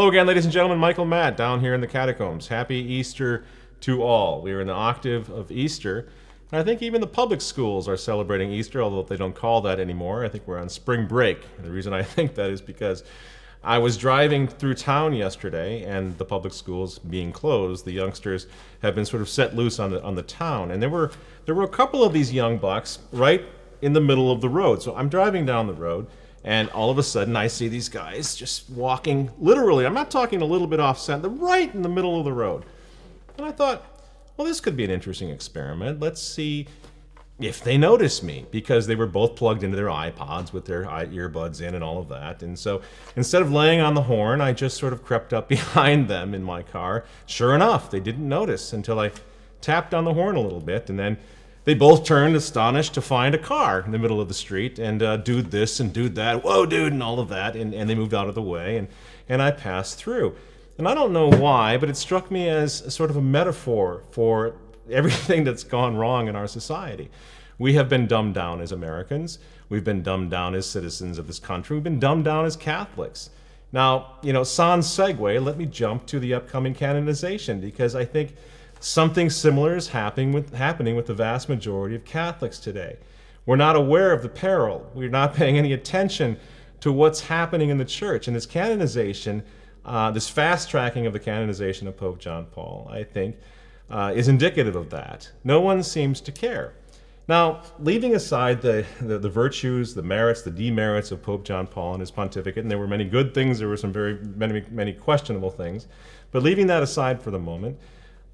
Hello again, ladies and gentlemen. Michael Matt down here in the catacombs. Happy Easter to all. We are in the octave of Easter. And I think even the public schools are celebrating Easter, although they don't call that anymore. I think we're on spring break. And the reason I think that is because I was driving through town yesterday, and the public schools being closed, the youngsters have been sort of set loose on the town. And there were a couple of these young bucks right in the middle of the road. So I'm driving down the road, and all of a sudden I see these guys just walking, literally, I'm not talking a little bit off center, right in the middle of the road. And I thought, well, this could be an interesting experiment. Let's see if they notice me, because they were both plugged into their iPods with their earbuds in and all of that. And so instead of laying on the horn, I just sort of crept up behind them in my car. Sure enough, they didn't notice until I tapped on the horn a little bit, and then they both turned astonished to find a car in the middle of the street, and dude this and dude that, whoa dude, and all of that, and they moved out of the way, and I passed through. And I don't know why, but it struck me as a sort of a metaphor for everything that's gone wrong in our society. We have been dumbed down as Americans. We've been dumbed down as citizens of this country. We've been dumbed down as Catholics. Now, sans segue, let me jump to the upcoming canonization, because I think something similar is happening with the vast majority of Catholics today. We're not aware of the peril. We're not paying any attention to what's happening in the church. And this canonization, this fast tracking of the canonization of Pope John Paul, I think, is indicative of that. No one seems to care. Now, leaving aside the virtues, the merits, the demerits of Pope John Paul and his pontificate, and there were many good things, there were some many questionable things, but leaving that aside for the moment,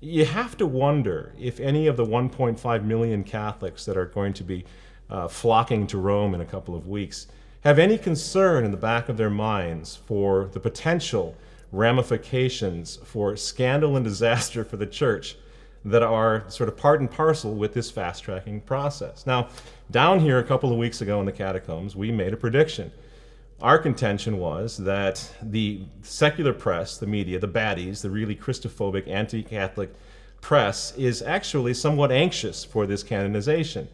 you have to wonder if any of the 1.5 million Catholics that are going to be flocking to Rome in a couple of weeks have any concern in the back of their minds for the potential ramifications for scandal and disaster for the church that are sort of part and parcel with this fast-tracking process. Now, down here a couple of weeks ago in the catacombs, we made a prediction. Our contention was that the secular press, the media, the baddies, the really Christophobic, anti-Catholic press is actually somewhat anxious for this canonization,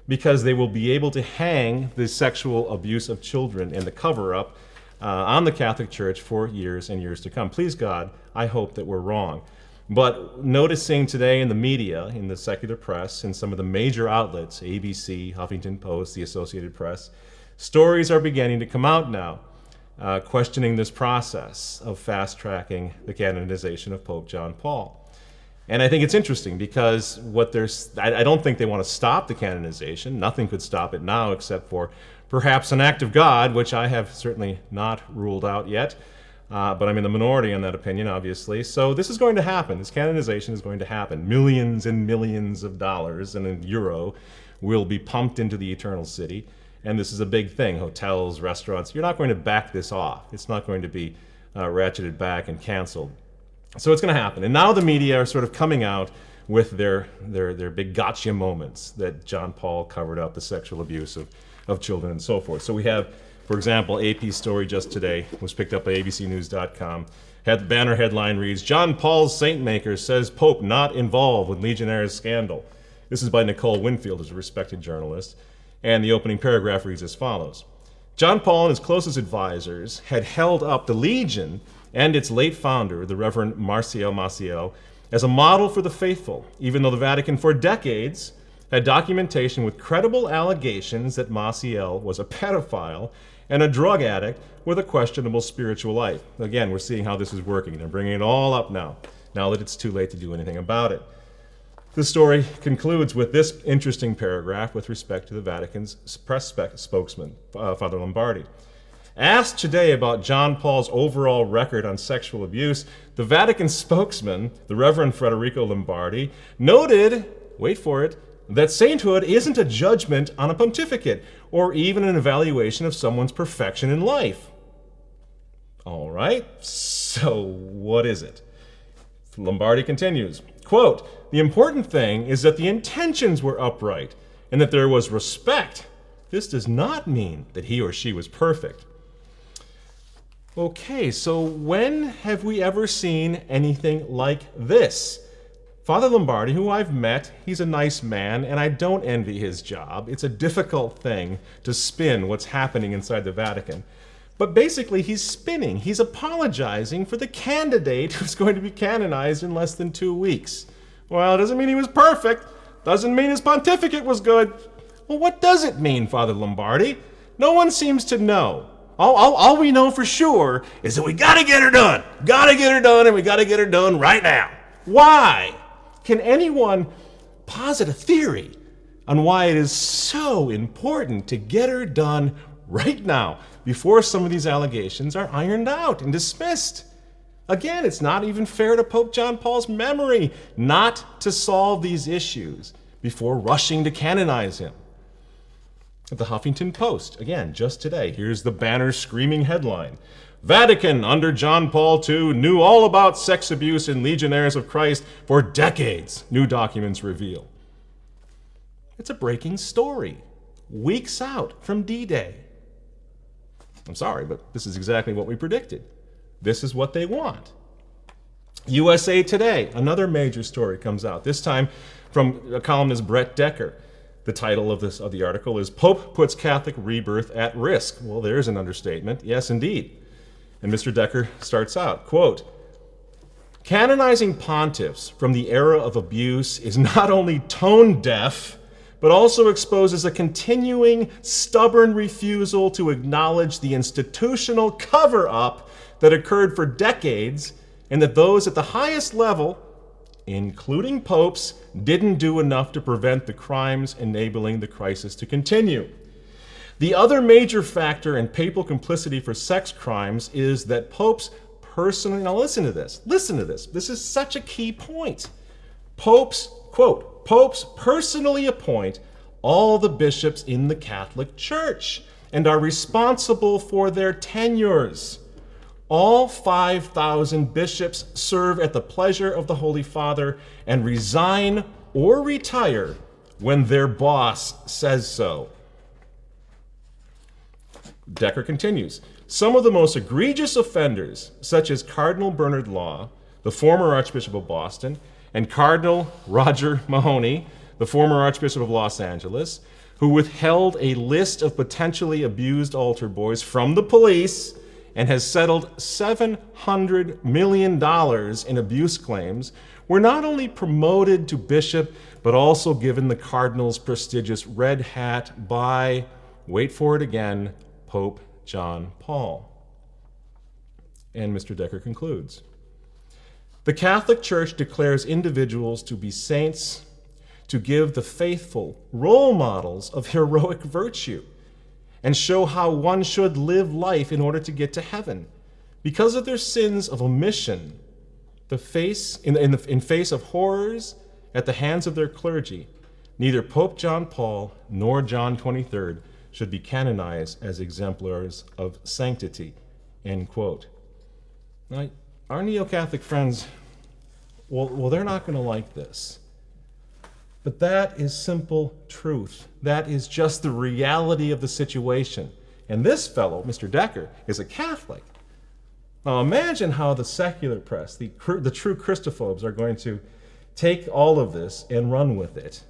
because they will be able to hang the sexual abuse of children and the cover-up on the Catholic Church for years and years to come. Please God, I hope that we're wrong. But noticing today in the media, in the secular press, in some of the major outlets, ABC, Huffington Post, the Associated Press, stories are beginning to come out now, questioning this process of fast-tracking the canonization of Pope John Paul. And I think it's interesting because I don't think they want to stop the canonization. Nothing could stop it now except for perhaps an act of God, which I have certainly not ruled out yet. But I'm in the minority on that opinion, obviously. So this is going to happen. This canonization is going to happen. Millions and millions of dollars and a euro will be pumped into the eternal city. And this is a big thing. Hotels, restaurants, you're not going to back this off. It's not going to be ratcheted back and canceled. So it's going to happen. And now the media are sort of coming out with their big gotcha moments that John Paul covered up the sexual abuse of children and so forth. So we have, for example, AP's story just today was picked up by abcnews.com. The banner headline reads, "John Paul's Saint Maker says Pope not involved with Legionnaires scandal." This is by Nicole Winfield, who's a respected journalist. And the opening paragraph reads as follows. John Paul and his closest advisors had held up the Legion and its late founder, the Reverend Marcial Maciel, as a model for the faithful, even though the Vatican for decades had documentation with credible allegations that Maciel was a pedophile and a drug addict with a questionable spiritual life. Again, we're seeing how this is working. They're bringing it all up now that it's too late to do anything about it. The story concludes with this interesting paragraph with respect to the Vatican's press spokesman, Father Lombardi. Asked today about John Paul's overall record on sexual abuse, the Vatican spokesman, the Reverend Federico Lombardi, noted, wait for it, that sainthood isn't a judgment on a pontificate or even an evaluation of someone's perfection in life. All right, so what is it? Lombardi continues, quote, "The important thing is that the intentions were upright and that there was respect. This does not mean that he or she was perfect." Okay, so when have we ever seen anything like this? Father Lombardi, who I've met, he's a nice man, and I don't envy his job. It's a difficult thing to spin what's happening inside the Vatican. But basically, he's spinning. He's apologizing for the candidate who's going to be canonized in less than 2 weeks. Well, it doesn't mean he was perfect. Doesn't mean his pontificate was good. Well, what does it mean, Father Lombardi? No one seems to know. All we know for sure is that we got to get her done. Got to get her done, and we got to get her done right now. Why? Can anyone posit a theory on why it is so important to get her done right now, before some of these allegations are ironed out and dismissed? Again, it's not even fair to Pope John Paul's memory not to solve these issues before rushing to canonize him. At the Huffington Post, again, just today, here's the banner screaming headline: Vatican under John Paul II knew all about sex abuse in Legionnaires of Christ for decades, new documents reveal. It's a breaking story, weeks out from D-Day. I'm sorry, but this is exactly what we predicted. This is what they want. USA Today, another major story comes out, this time from a columnist Brett Decker. The title of the article is "Pope Puts Catholic Rebirth at Risk." Well, there's an understatement. Yes, indeed. And Mr. Decker starts out, quote, "Canonizing pontiffs from the era of abuse is not only tone deaf, but also exposes a continuing, stubborn refusal to acknowledge the institutional cover-up that occurred for decades, and that those at the highest level, including popes, didn't do enough to prevent the crimes enabling the crisis to continue. The other major factor in papal complicity for sex crimes is that popes personally," now listen to this, this is such a key point. Popes, quote, "Popes personally appoint all the bishops in the Catholic Church and are responsible for their tenures. All 5,000 bishops serve at the pleasure of the Holy Father and resign or retire when their boss says so." Decker continues, "Some of the most egregious offenders, such as Cardinal Bernard Law, the former Archbishop of Boston, and Cardinal Roger Mahony, the former Archbishop of Los Angeles, who withheld a list of potentially abused altar boys from the police and has settled $700 million in abuse claims, were not only promoted to bishop, but also given the cardinal's prestigious red hat by, wait for it again, Pope John Paul." And Mr. Decker concludes, "The Catholic Church declares individuals to be saints, to give the faithful role models of heroic virtue, and show how one should live life in order to get to heaven. Because of their sins of omission, in face of horrors at the hands of their clergy, neither Pope John Paul nor John 23rd should be canonized as exemplars of sanctity," end quote. Now, our neo-Catholic friends, well, they're not going to like this. But that is simple truth. That is just the reality of the situation. And this fellow, Mr. Decker, is a Catholic. Now imagine how the secular press, the true Christophobes, are going to take all of this and run with it.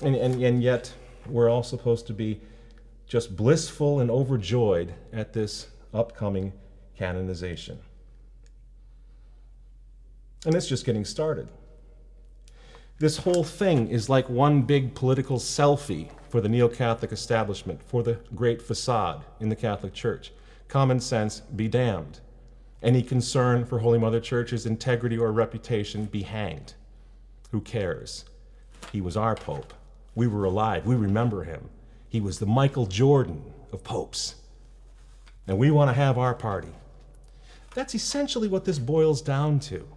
And yet we're all supposed to be just blissful and overjoyed at this upcoming canonization. And it's just getting started. This whole thing is like one big political selfie for the neo-Catholic establishment, for the great facade in the Catholic Church. Common sense be damned. Any concern for Holy Mother Church's integrity or reputation be hanged. Who cares? He was our Pope. We were alive. We remember him. He was the Michael Jordan of popes. And we want to have our party. That's essentially what this boils down to.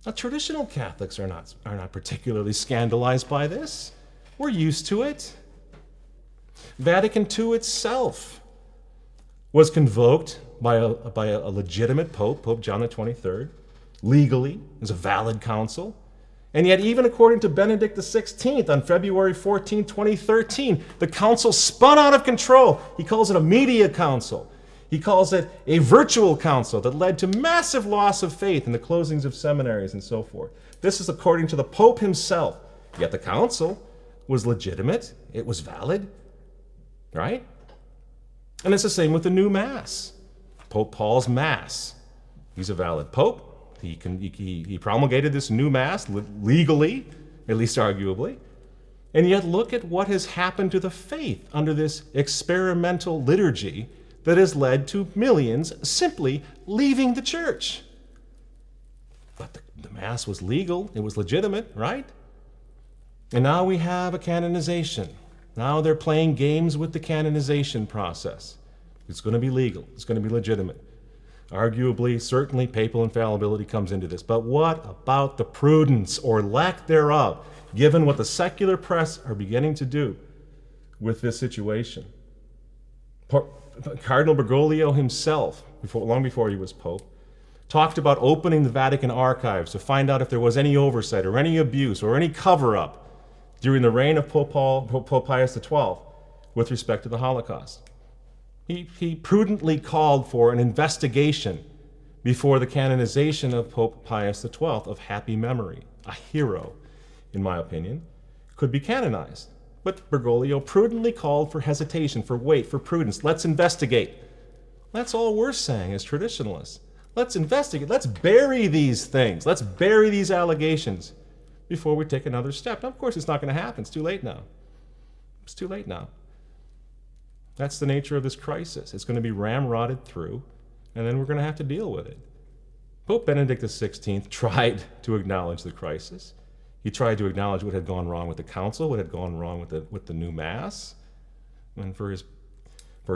Now, traditional Catholics are not particularly scandalized by this. We're used to it. Vatican II itself was convoked by a legitimate pope, Pope John the 23rd, legally, as a valid council. And yet, even according to Benedict XVI on February 14, 2013, the council spun out of control. He calls it a media council. He calls it a virtual council that led to massive loss of faith in the closings of seminaries and so forth. This is according to the Pope himself. Yet the council was legitimate. It was valid, right? And it's the same with the new Mass. Pope Paul's Mass. He's a valid pope. He promulgated this new Mass legally, at least arguably. And yet look at what has happened to the faith under this experimental liturgy that has led to millions simply leaving the church. But the Mass was legal. It was legitimate, right? And now we have a canonization. Now they're playing games with the canonization process. It's going to be legal. It's going to be legitimate. Arguably, certainly, papal infallibility comes into this. But what about the prudence or lack thereof, given what the secular press are beginning to do with this situation? Cardinal Bergoglio himself, long before he was Pope, talked about opening the Vatican archives to find out if there was any oversight or any abuse or any cover-up during the reign of Pope Pius XII with respect to the Holocaust. He prudently called for an investigation before the canonization of Pope Pius XII of happy memory. A hero, in my opinion, could be canonized. But Bergoglio prudently called for hesitation, for wait, for prudence. Let's investigate. That's all we're saying as traditionalists. Let's investigate. Let's bury these things. Let's bury these allegations before we take another step. Now, of course, it's not going to happen. It's too late now. It's too late now. That's the nature of this crisis. It's going to be ramrodded through, and then we're going to have to deal with it. Pope Benedict XVI tried to acknowledge the crisis. He tried to acknowledge what had gone wrong with the council, what had gone wrong with the new Mass. And for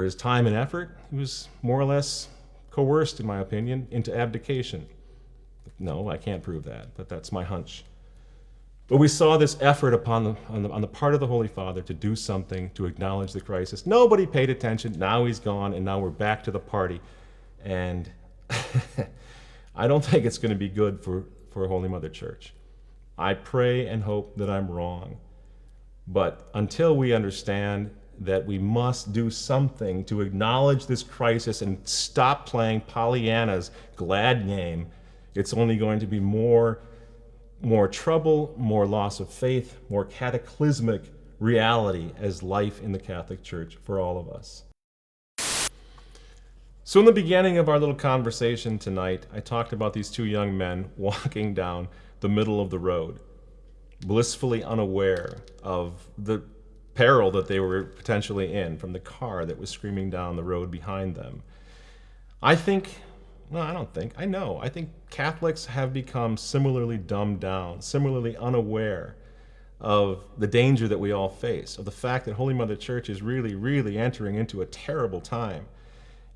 his time and effort, he was more or less coerced, in my opinion, into abdication. No, I can't prove that, but that's my hunch. But we saw this effort on the part of the Holy Father to do something to acknowledge the crisis. Nobody paid attention. Now he's gone, and now we're back to the party. And I don't think it's going to be good for Holy Mother Church. I pray and hope that I'm wrong. But until we understand that we must do something to acknowledge this crisis and stop playing Pollyanna's glad game, it's only going to be more trouble, more loss of faith, more cataclysmic reality as life in the Catholic Church for all of us. So in the beginning of our little conversation tonight, I talked about these two young men walking down the middle of the road, blissfully unaware of the peril that they were potentially in from the car that was screaming down the road behind them. I think Catholics have become similarly dumbed down, similarly unaware of the danger that we all face, of the fact that Holy Mother Church is really, really entering into a terrible time.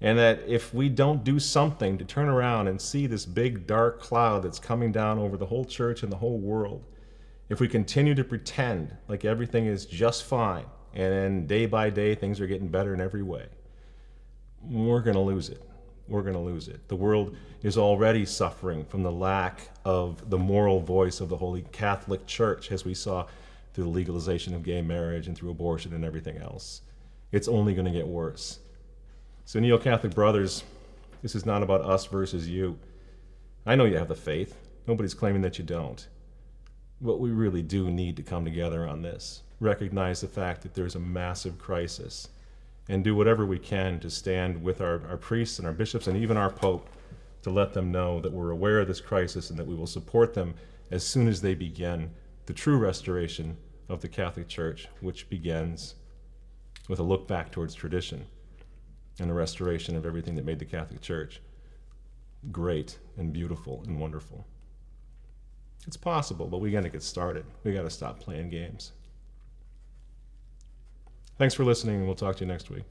And that if we don't do something to turn around and see this big dark cloud that's coming down over the whole church and the whole world, if we continue to pretend like everything is just fine, and then day by day things are getting better in every way, we're going to lose it. We're going to lose it. The world is already suffering from the lack of the moral voice of the Holy Catholic Church, as we saw through the legalization of gay marriage and through abortion and everything else. It's only going to get worse. So Neo-Catholic brothers, this is not about us versus you. I know you have the faith. Nobody's claiming that you don't. But we really do need to come together on this. Recognize the fact that there's a massive crisis and do whatever we can to stand with our priests and our bishops and even our Pope to let them know that we're aware of this crisis and that we will support them as soon as they begin the true restoration of the Catholic Church, which begins with a look back towards tradition and the restoration of everything that made the Catholic Church great and beautiful and wonderful. It's possible, but we got to get started. We got to stop playing games. Thanks for listening, and we'll talk to you next week.